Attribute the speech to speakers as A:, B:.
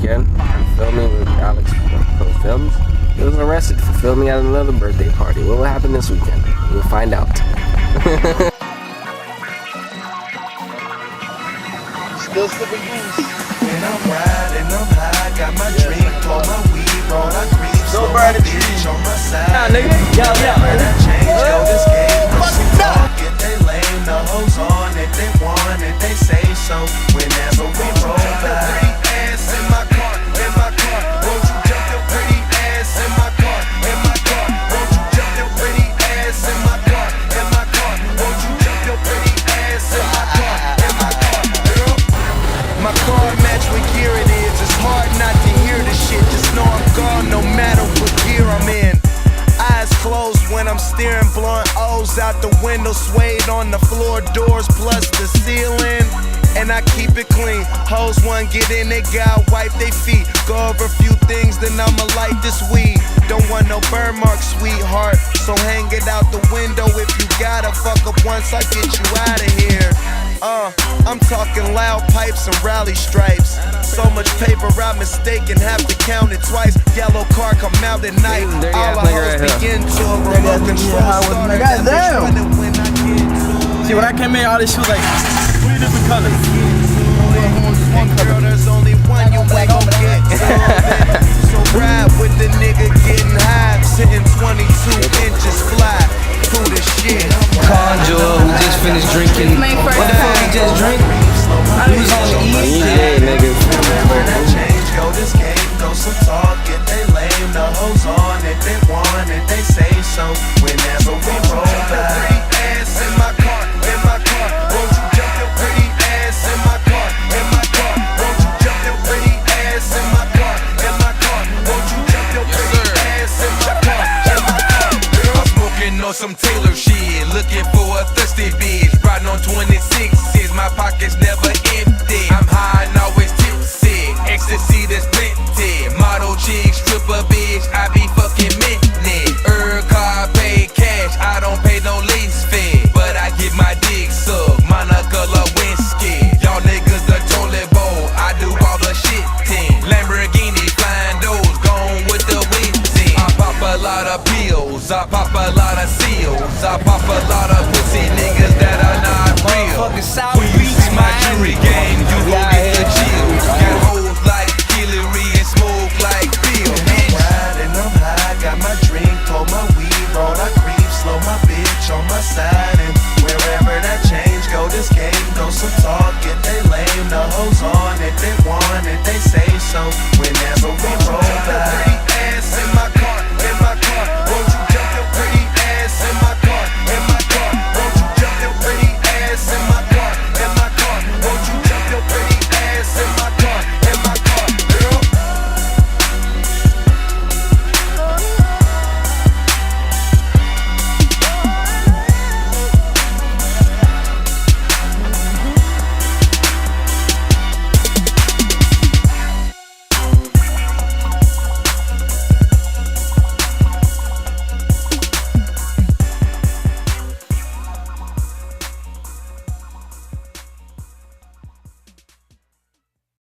A: weekend filming with Alex Pro Films. He was arrested for filming at another birthday party. What will happen this weekend? We'll find out.
B: Still sipping booze.
C: When I'm riding, I'm high, got my drink, pour my weed, roll, I creep,
B: No
C: so
B: burn
C: my
B: the tree.
C: bitch on my side.
B: Nah, nigga.
C: Whenever that change, go this game, go some
B: Fuck
C: talk. If they lame, the hoes on, if they want it, they say so. Whenever we roll by, pretty ass in my car, won't you jump your pretty ass in my car, won't you jump your pretty ass in my car, won't you jump your pretty ass in my car, girl. My car match what gear it is. It's hard not to hear the shit. Just know I'm gone no matter what gear I'm in. Eyes closed when I'm steering, blowing O's out the window, suede on the floor, doors plus the ceiling. And I keep it clean. Hoes one get in, they got wipe they feet. Go over a few things, then I'ma light this weed. Don't want no burn marks, sweetheart. So hang it out the window if you gotta. Fuck up once I get you out of here. I'm talking loud pipes and rally stripes. So much paper I mistaken, have to count it twice. Yellow car come out at night. All the hoes begin to a remote control starter.
B: Goddamn.
C: When I get to
B: See, when I came in, all this shit was like 3 different colors.
C: girl, there's only one you ain't gon' get. So ride with the nigga getting high, sitting 22 inches fly. Through the shit.
D: Conjure, who just finished drinking. What the fuck he just drink? He was on the East.
A: Yeah, nigga.
C: Whenever that change, go this game, go some talk. If they lame, the hoes on. If they want it, they say so. Whenever we roll by, pretty ass in my car, won't you jump your pretty ass in my car, won't you jump your pretty ass in my car, won't you jump your pretty ass in my car,
E: I'm smoking on some Taylor shit, looking for a thirsty bitch. Riding on 26s, my pockets never empty. I'm high and always tipsy, ecstasy that's plenty. Model chick, stripper bitch, I be fucking minting. Car pay cash, I don't pay no lease fee, but I get my dick sucked, Monica Lewinsky. Y'all niggas the toilet bowl, I do all the shitting. Lamborghini flying doors, gone with the winds in. I pop a lot of pills, I pop a lot of seals, I pop a lot of pussy niggas that are not real. When you see my jewelry game, you gon' get the chills. Got hoes like Hillary and smoke like Bill.
C: I'm riding, I'm high, got my drink, pour my weed, roll, I creep, slow my bitch on my side. And wherever that change, go this game, go some talk. If they lame, the hoes on. If they want it, they say so. Whenever